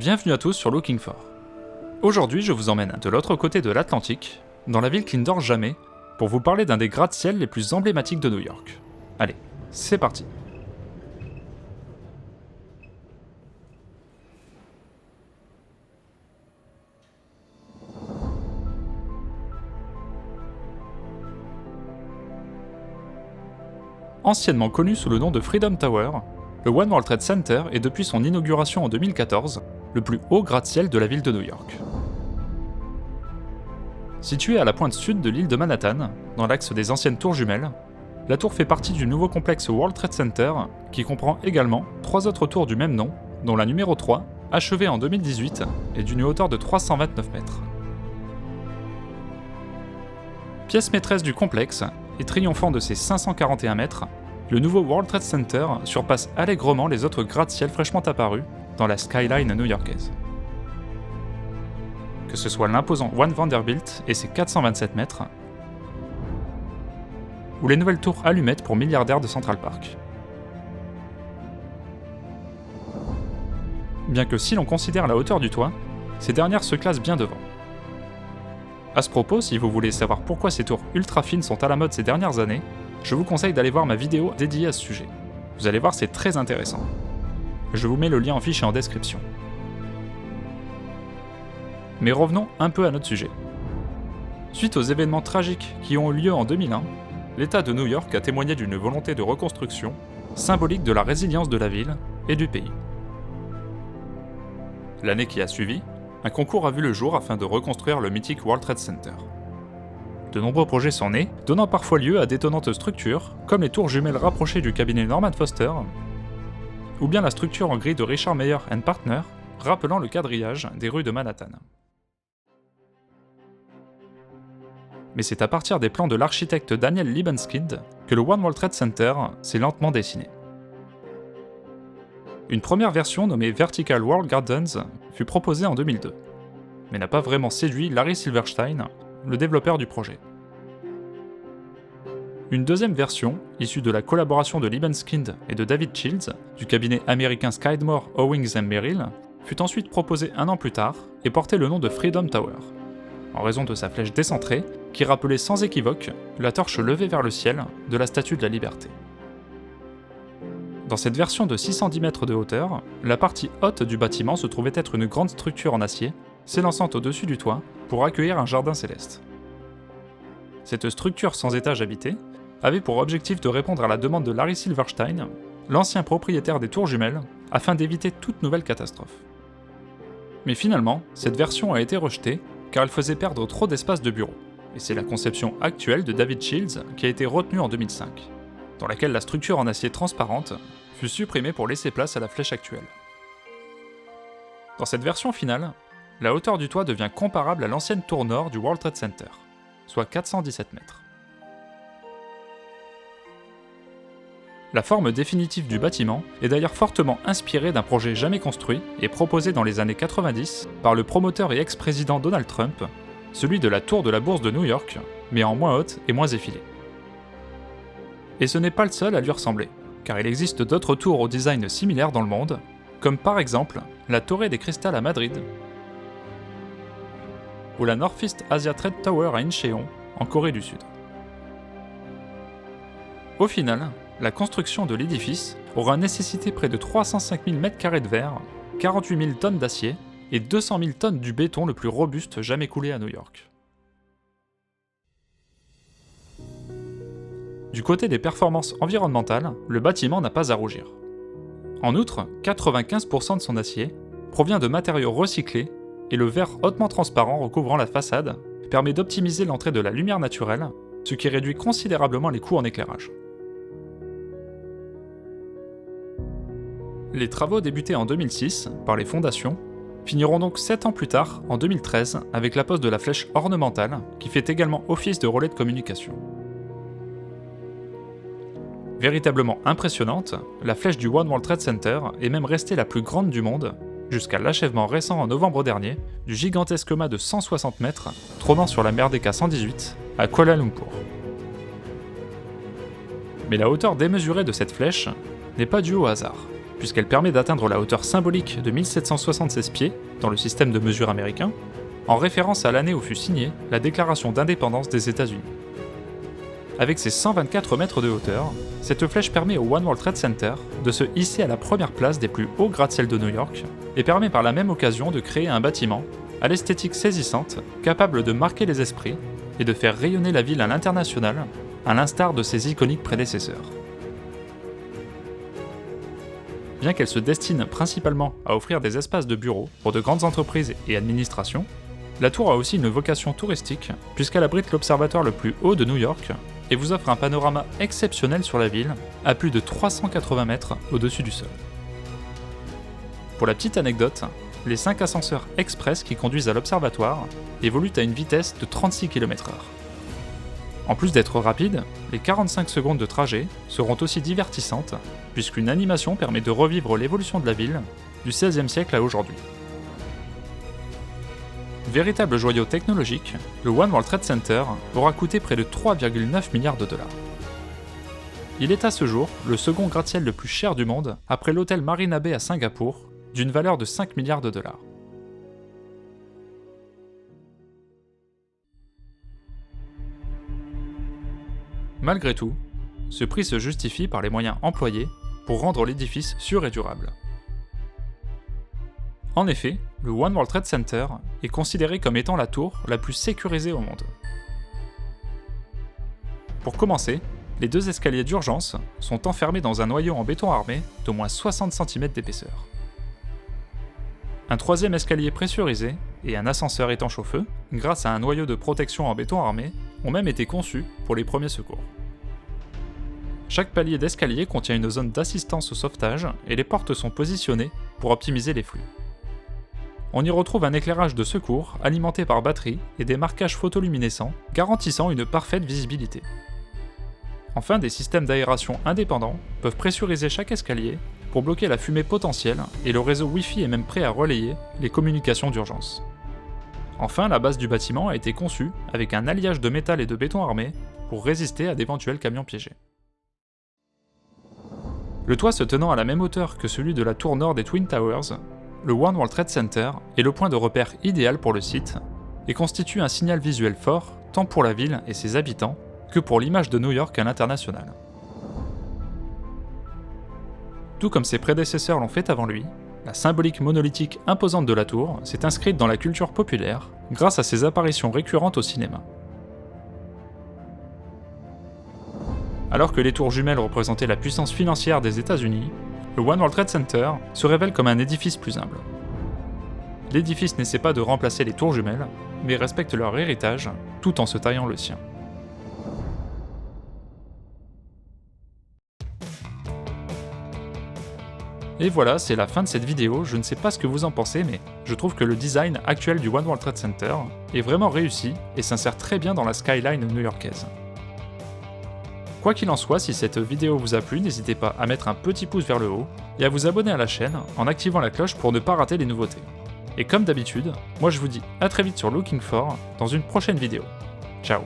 Bienvenue à tous sur Looking For. Aujourd'hui, je vous emmène de l'autre côté de l'Atlantique, dans la ville qui ne dort jamais, pour vous parler d'un des gratte-ciel les plus emblématiques de New York. Allez, c'est parti. Anciennement connu sous le nom de Freedom Tower, le One World Trade Center est depuis son inauguration en 2014 le plus haut gratte-ciel de la ville de New York. Située à la pointe sud de l'île de Manhattan, dans l'axe des anciennes tours jumelles, la tour fait partie du nouveau complexe World Trade Center qui comprend également 3 autres tours du même nom, dont la numéro 3, achevée en 2018, est d'une hauteur de 329 mètres. Pièce maîtresse du complexe, et triomphant de ses 541 mètres, le nouveau World Trade Center surpasse allègrement les autres gratte-ciel fraîchement apparus dans la skyline new-yorkaise. Que ce soit l'imposant One Vanderbilt et ses 427 mètres, ou les nouvelles tours allumettes pour milliardaires de Central Park. Bien que si l'on considère la hauteur du toit, ces dernières se classent bien devant. À ce propos, si vous voulez savoir pourquoi ces tours ultra fines sont à la mode ces dernières années, je vous conseille d'aller voir ma vidéo dédiée à ce sujet. Vous allez voir, c'est très intéressant. Je vous mets le lien en fiche et en description. Mais revenons un peu à notre sujet. Suite aux événements tragiques qui ont eu lieu en 2001, l'État de New York a témoigné d'une volonté de reconstruction, symbolique de la résilience de la ville et du pays. L'année qui a suivi, un concours a vu le jour afin de reconstruire le mythique World Trade Center. De nombreux projets sont nés, donnant parfois lieu à d'étonnantes structures, comme les tours jumelles rapprochées du cabinet Norman Foster, ou bien la structure en grille de Richard Meier & Partners, rappelant le quadrillage des rues de Manhattan. Mais c'est à partir des plans de l'architecte Daniel Libeskind que le One World Trade Center s'est lentement dessiné. Une première version nommée Vertical World Gardens fut proposée en 2002, mais n'a pas vraiment séduit Larry Silverstein, le développeur du projet. Une deuxième version, issue de la collaboration de Libeskind et de David Shields, du cabinet américain Skidmore, Owings & Merrill, fut ensuite proposée un an plus tard et portait le nom de Freedom Tower, en raison de sa flèche décentrée qui rappelait sans équivoque la torche levée vers le ciel de la Statue de la Liberté. Dans cette version de 610 mètres de hauteur, la partie haute du bâtiment se trouvait être une grande structure en acier, s'élançant au-dessus du toit pour accueillir un jardin céleste. Cette structure sans étage habité avait pour objectif de répondre à la demande de Larry Silverstein, l'ancien propriétaire des tours jumelles, afin d'éviter toute nouvelle catastrophe. Mais finalement, cette version a été rejetée car elle faisait perdre trop d'espace de bureau, et c'est la conception actuelle de David Shields qui a été retenue en 2005, dans laquelle la structure en acier transparente fut supprimée pour laisser place à la flèche actuelle. Dans cette version finale, la hauteur du toit devient comparable à l'ancienne tour nord du World Trade Center, soit 417 mètres. La forme définitive du bâtiment est d'ailleurs fortement inspirée d'un projet jamais construit et proposé dans les années 90 par le promoteur et ex-président Donald Trump, celui de la tour de la bourse de New York, mais en moins haute et moins effilée. Et ce n'est pas le seul à lui ressembler, car il existe d'autres tours au design similaire dans le monde, comme par exemple la Torre des Cristal à Madrid, ou la Northeast Asia Trade Tower à Incheon, en Corée du Sud. Au final, la construction de l'édifice aura nécessité près de 305 000 m² de verre, 48 000 tonnes d'acier et 200 000 tonnes du béton le plus robuste jamais coulé à New York. Du côté des performances environnementales, le bâtiment n'a pas à rougir. En outre, 95% de son acier provient de matériaux recyclés et le verre hautement transparent recouvrant la façade permet d'optimiser l'entrée de la lumière naturelle, ce qui réduit considérablement les coûts en éclairage. Les travaux débutés en 2006 par les fondations finiront donc 7 ans plus tard, en 2013, avec la pose de la flèche ornementale, qui fait également office de relais de communication. Véritablement impressionnante, la flèche du One World Trade Center est même restée la plus grande du monde, jusqu'à l'achèvement récent en novembre dernier du gigantesque mât de 160 mètres trônant sur la Merdeka 118 à Kuala Lumpur. Mais la hauteur démesurée de cette flèche n'est pas due au hasard. puisqu'elle permet d'atteindre la hauteur symbolique de 1776 pieds dans le système de mesure américain, en référence à l'année où fut signée la déclaration d'indépendance des États-Unis. Avec ses 124 mètres de hauteur, cette flèche permet au One World Trade Center de se hisser à la première place des plus hauts gratte-ciel de New York et permet par la même occasion de créer un bâtiment à l'esthétique saisissante, capable de marquer les esprits et de faire rayonner la ville à l'international, à l'instar de ses iconiques prédécesseurs. Bien qu'elle se destine principalement à offrir des espaces de bureaux pour de grandes entreprises et administrations, la tour a aussi une vocation touristique puisqu'elle abrite l'observatoire le plus haut de New York et vous offre un panorama exceptionnel sur la ville à plus de 380 mètres au-dessus du sol. Pour la petite anecdote, les 5 ascenseurs express qui conduisent à l'observatoire évoluent à une vitesse de 36 km/h. En plus d'être rapides, les 45 secondes de trajet seront aussi divertissantes, puisqu'une animation permet de revivre l'évolution de la ville du XVIe siècle à aujourd'hui. Véritable joyau technologique, le One World Trade Center aura coûté près de 3,9 milliards de dollars. Il est à ce jour le second gratte-ciel le plus cher du monde après l'hôtel Marina Bay à Singapour, d'une valeur de 5 milliards de dollars. Malgré tout, ce prix se justifie par les moyens employés pour rendre l'édifice sûr et durable. En effet, le One World Trade Center est considéré comme étant la tour la plus sécurisée au monde. Pour commencer, les 2 escaliers d'urgence sont enfermés dans un noyau en béton armé d'au moins 60 cm d'épaisseur. Un 3e escalier pressurisé et un ascenseur étanche au feu, grâce à un noyau de protection en béton armé, ont même été conçus pour les premiers secours. Chaque palier d'escalier contient une zone d'assistance au sauvetage et les portes sont positionnées pour optimiser les flux. On y retrouve un éclairage de secours alimenté par batterie et des marquages photoluminescents garantissant une parfaite visibilité. Enfin, des systèmes d'aération indépendants peuvent pressuriser chaque escalier pour bloquer la fumée potentielle et le réseau Wi-Fi est même prêt à relayer les communications d'urgence. Enfin, la base du bâtiment a été conçue avec un alliage de métal et de béton armé pour résister à d'éventuels camions piégés. Le toit se tenant à la même hauteur que celui de la tour nord des Twin Towers, le One World Trade Center est le point de repère idéal pour le site et constitue un signal visuel fort tant pour la ville et ses habitants que pour l'image de New York à l'international. Tout comme ses prédécesseurs l'ont fait avant lui, la symbolique monolithique imposante de la tour s'est inscrite dans la culture populaire grâce à ses apparitions récurrentes au cinéma. Alors que les tours jumelles représentaient la puissance financière des États-Unis, le One World Trade Center se révèle comme un édifice plus humble. L'édifice n'essaie pas de remplacer les tours jumelles, mais respecte leur héritage tout en se taillant le sien. Et voilà, c'est la fin de cette vidéo. Je ne sais pas ce que vous en pensez, mais je trouve que le design actuel du One World Trade Center est vraiment réussi et s'insère très bien dans la skyline new-yorkaise. Quoi qu'il en soit, si cette vidéo vous a plu, n'hésitez pas à mettre un petit pouce vers le haut et à vous abonner à la chaîne en activant la cloche pour ne pas rater les nouveautés. Et comme d'habitude, moi je vous dis à très vite sur Looking For dans une prochaine vidéo. Ciao.